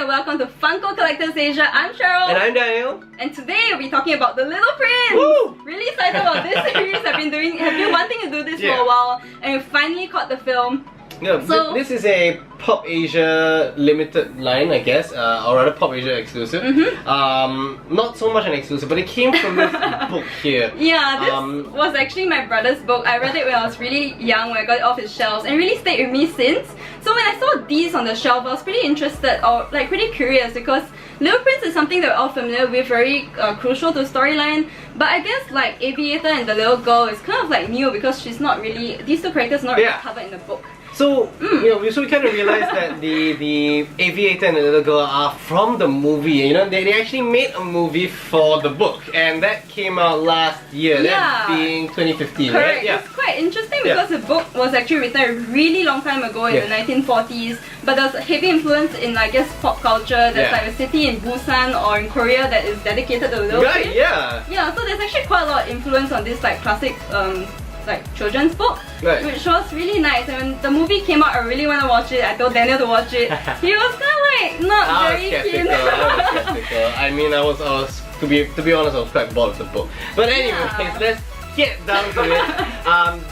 and welcome to Funko Collectors Asia. I'm Cheryl. And I'm Daniel. And today we'll be talking about The Little Prince. Woo! Really excited about this series. Have been wanting to do this for a while, and we finally caught the film. Yeah, so, this is a Pop Asia limited line, I guess, or rather Pop Asia exclusive. Not so much an exclusive, but it came from this book here. Yeah, this was actually my brother's book. I read it when I was really young, when I got it off his shelves, and really stayed with me since. So when I saw these on the shelf, I was pretty interested, or like pretty curious, because Little Prince is something that we're all familiar with, very crucial to the storyline. But I guess like Aviator and the little girl is kind of like new because she's not really, these two characters are not really covered in the book. So, you know, so we kind of realized that the Aviator and the little girl are from the movie. You know, they actually made a movie for the book, and that came out last year, that being 2015, correct. Right? Yeah. It's quite interesting because the book was actually written a really long time ago in the 1940s, but there's a heavy influence in, I guess, pop culture. There's like a city in Busan or in Korea that is dedicated to the Little Prince. Yeah, so there's actually quite a lot of influence on this like classic like children's book, which was really nice. And when the movie came out, I really want to watch it. I told Daniel to watch it. He was kind of like not very keen. I was skeptical. I mean, I was to be honest, I was quite bored of the book. But anyways, let's get down to it.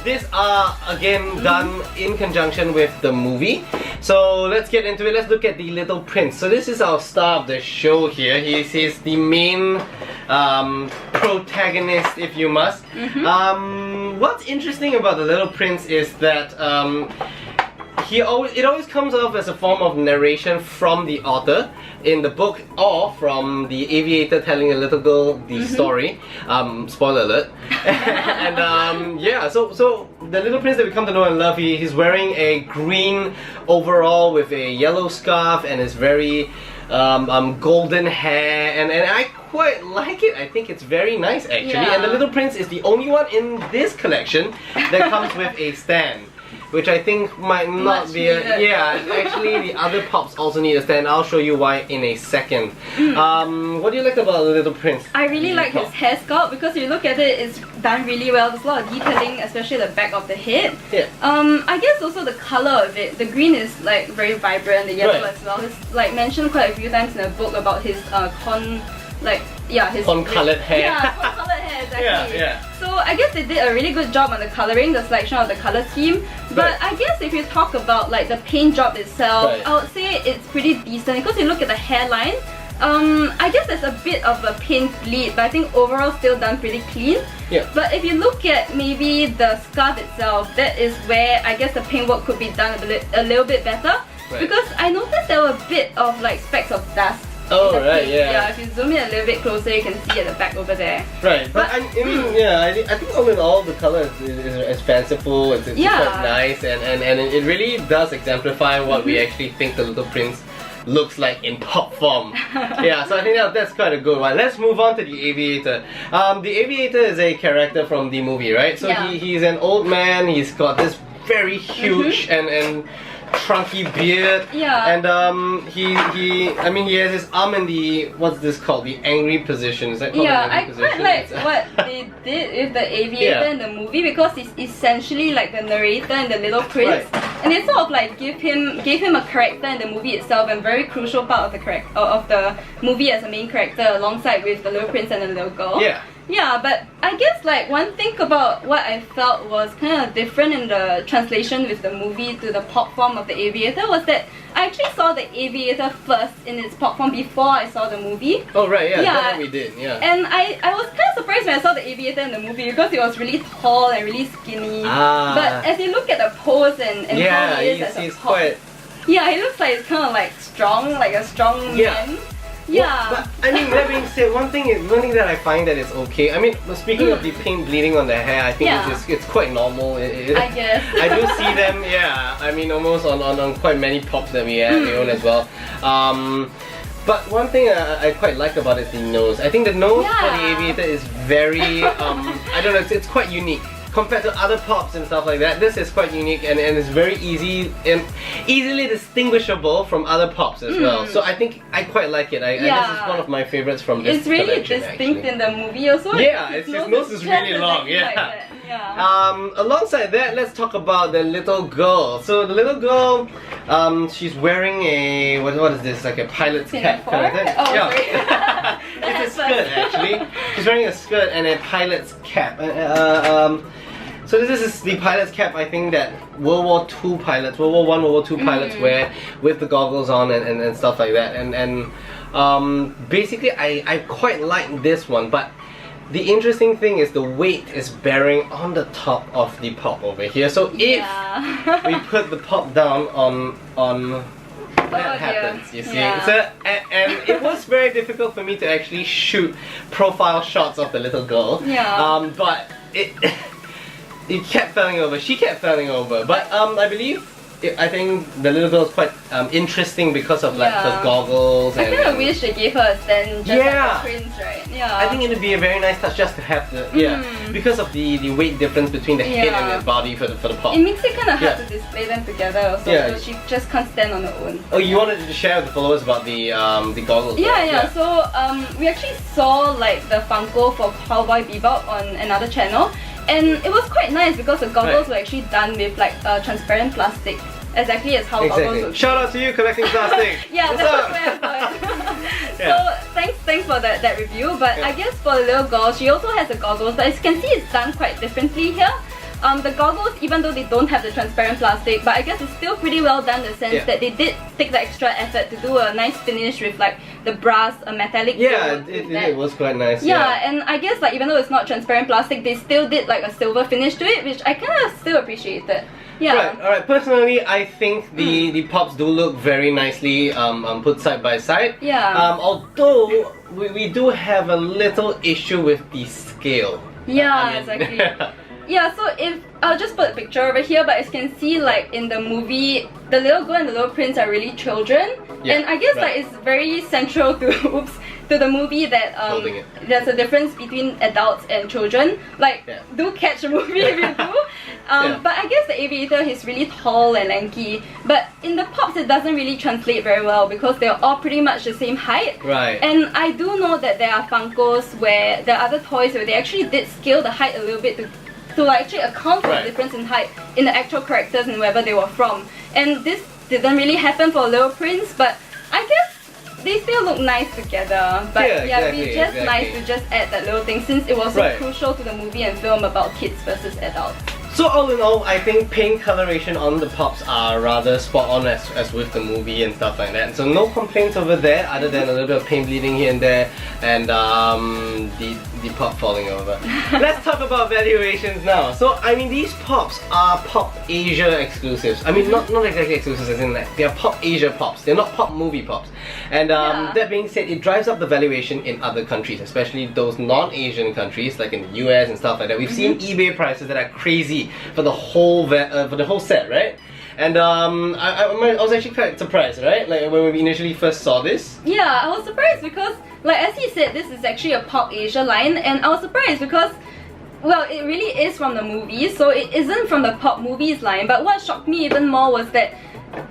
These are again done in conjunction with the movie. So let's get into it. Let's look at the Little Prince. So this is our star of the show here. He's the main protagonist, if you must. What's interesting about the Little Prince is that it always comes off as a form of narration from the author in the book, or from the Aviator telling the little girl the story. Spoiler alert. And yeah, so the Little Prince that we come to know and love, he's wearing a green overall with a yellow scarf and his very golden hair, and I quite like it. I think it's very nice actually. And the Little Prince is the only one in this collection that comes with a stand, which I think might not be actually the other pops also need a stand. I'll show you why in a second. What do you like about the Little Prince? I really like his hair sculpt, because if you look at it, it's done really well. There's a lot of detailing, especially the back of the head. I guess also the color of it. The green is like very vibrant, the yellow as well. It's like mentioned quite a few times in the book about his his corn-colored hair. Yeah, corn-colored hair, exactly. So I guess they did a really good job on the coloring, the selection of the color scheme. But I guess if you talk about like the paint job itself, I would say it's pretty decent, because you look at the hairline. I guess there's a bit of a paint bleed, but I think overall still done pretty clean. But if you look at maybe the scarf itself, that is where I guess the paintwork could be done a little bit better. Because I noticed there were a bit of like specks of dust. Yeah, if you zoom in a little bit closer, you can see at the back over there. But I mean, I think all in all the color is fanciful, it's quite nice, and it really does exemplify what we actually think the Little Prince looks like in pop form. So I think that's quite a good one. Let's move on to the Aviator. The Aviator is a character from the movie, right? So he's an old man, he's got this very huge and trunky beard, and he has his arm in the, what's this called, the angry position. Is that called an angry position? I quite like what they did with the Aviator in the movie, because he's essentially like the narrator in the Little Prince, and they sort of like gave him a character in the movie itself, and very crucial part of the movie as a main character, alongside with the Little Prince and the little girl. Yeah, but I guess like one thing about what I felt was kind of different in the translation with the movie to the pop form of the Aviator was that I actually saw the Aviator first in its pop form before I saw the movie. Oh right, that's what we did, And I was kind of surprised when I saw the Aviator in the movie, because he was really tall and really skinny. But as you look at the pose and how he is as a pop, he looks like he's kind of like strong, like a strong man. But I mean, that being said, one thing that I find that is okay. I mean, speaking of the paint bleeding on the hair, I think it's quite normal. I guess. I do see them. I mean, almost on quite many pops that we own as well. But one thing I quite like about it is the nose. I think the nose for the Aviator is very, I don't know, it's quite unique. compared to other pops and stuff like that, this is quite unique and it's very easily distinguishable from other pops as well. So I think I quite like it. This is one of my favorites from this collection. It's really distinct in the movie also. Yeah, his nose is really long. Yeah. Alongside that, let's talk about the little girl. So the little girl, she's wearing a what is this? Like a pilot's cap kind of thing. Oh, yeah. It's a skirt actually. She's wearing a skirt and a pilot's cap. So this is the pilot's cap, I think, that World War II pilots, World War I, World War II pilots wear with the goggles on and stuff like that. And basically I quite like this one, but the interesting thing is the weight is bearing on the top of the pop over here. So if we put the pop down on that happens, you see. So and it was very difficult for me to actually shoot profile shots of the little girl. But it kept falling over. She kept falling over. But I think the little girl is quite interesting because of like her goggles. I kind of wish they gave her a stand just like the prince, right? I think it would be a very nice touch just to have the because of the weight difference between the head and the body for the pop. It makes it kind of hard to display them together also, so she just can't stand on her own. Oh, you wanted to share with the followers about the goggles? So we actually saw like the Funko for Cowboy Bebop on another channel. And it was quite nice because the goggles were actually done with like transparent plastic, exactly as how goggles would. Shout out to you collecting plastic. That's where I got it. So thanks for that review. But I guess for the little girl, she also has the goggles. But as you can see, it's done quite differently here. The goggles, even though they don't have the transparent plastic, but I guess it's still pretty well done in the sense that they did take the extra effort to do a nice finish with like the brass, a metallic gold. It was quite nice. And I guess like even though it's not transparent plastic, they still did like a silver finish to it, which I kind of still appreciated. Alright, personally I think the pops do look very nicely put side by side. Although we do have a little issue with the scale. Exactly. So if I'll just put a picture over here, but as you can see, like in the movie, the little girl and the little prince are really children, and I guess like it's very central to to the movie that there's a difference between adults and children. Like, do catch the movie if you do. But I guess the Aviator, he's really tall and lanky, but in the pops it doesn't really translate very well because they're all pretty much the same height. And I do know that there are Funkos where there are other toys where they actually did scale the height a little bit to actually account for the difference in height in the actual characters and wherever they were from. And this didn't really happen for Little Prince, but I guess they still look nice together. But it'd be just nice to just add that little thing since it was so crucial to the movie and film about kids versus adults. So all in all, I think paint coloration on the pops are rather spot on as with the movie and stuff like that. So no complaints over there other than a little bit of paint bleeding here and there and the pop falling over. Let's talk about valuations now. So I mean these pops are Pop Asia exclusives. I mean not exactly exclusives as in like they are Pop Asia pops. They're not pop movie pops. And that being said, it drives up the valuation in other countries, especially those non-Asian countries like in the US and stuff like that. We've seen eBay prices that are crazy for the whole set, right? And I was actually quite surprised, right? Like when we initially first saw this. I was surprised because, like as he said, this is actually a Pop Asia line, and I was surprised because, well, it really is from the movie, so it isn't from the Pop Movies line. But what shocked me even more was that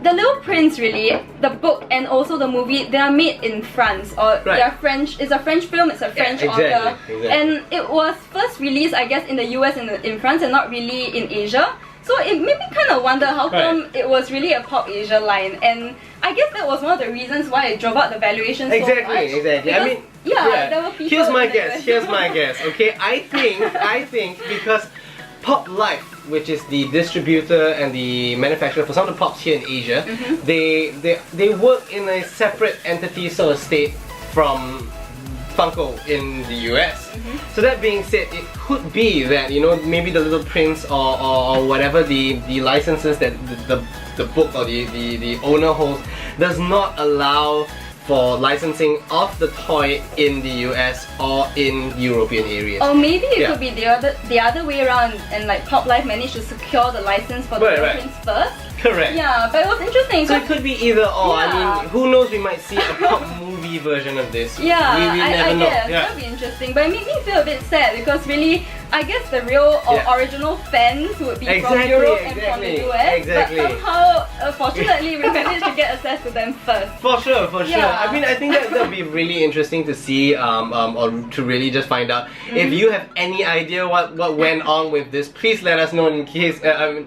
The Little Prince, really, the book and also the movie, they are made in France, or they are French. It's a French film, it's a French author, and it was first released, I guess, in the US and in France, and not really in Asia. So it made me kind of wonder how come it was really a Pop Asia line, and I guess that was one of the reasons why it drove up the valuation so much. Exactly. I mean, there were people. Here's my guess. Okay, I think because Pop Life, which is the distributor and the manufacturer for some of the pops here in Asia, they work in a separate entity sort of state from Funko in the US. So that being said, it could be that, you know, maybe the Little Prince or whatever the licenses that the book or the owner holds does not allow for licensing of the toy in the US or in European areas. Or maybe it could be the other way around, and like Pop Life managed to secure the license for the Little Prince first, Correct. Yeah, but it was interesting. So it could be either or. Yeah. I mean, who knows? We might see a pop movie version of this. Yeah, we never I know. guess Yeah. that'd be interesting. But it made me feel a bit sad because really, I guess the real or original fans would be from Europe and from the US. But somehow, fortunately, we managed to get access to them first. For sure, for sure. Yeah. I mean, I think that would be really interesting to see, or to really just find out. If you have any idea what went on with this, please let us know in case,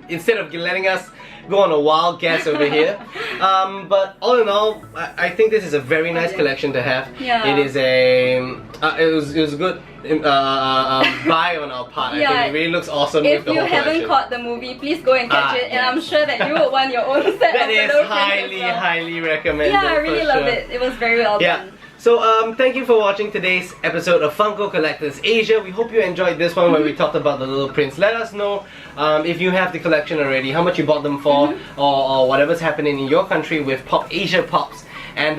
instead of letting us go on a wild guess over here. But all in all, I think this is a very nice collection to have. Yeah. It is a, it was good buy on our part. Yeah. I think it really looks awesome If with the you whole haven't collection. caught the movie, please go and catch it. And I'm sure that you would want your own set That of is Hello Friends highly, as well. highly recommended. Yeah, I really for loved sure. it. It was very well done. So thank you for watching today's episode of Funko Collectors Asia. We hope you enjoyed this one where we talked about the little prints. Let us know if you have the collection already, how much you bought them for, or whatever's happening in your country with Pop Asia Pops. And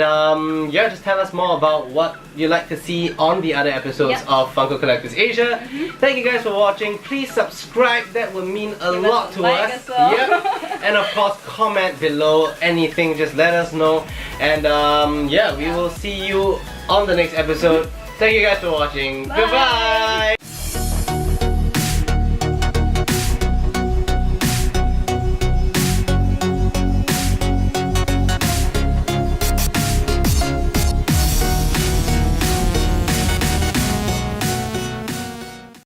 yeah, just tell us more about what you like to see on the other episodes of Funko Collectors Asia. Thank you guys for watching. Please subscribe, that would mean a lot to us. As well. Yep. And of course, comment below anything, just let us know. And yeah, we will see you on the next episode. Thank you guys for watching. Bye. Goodbye!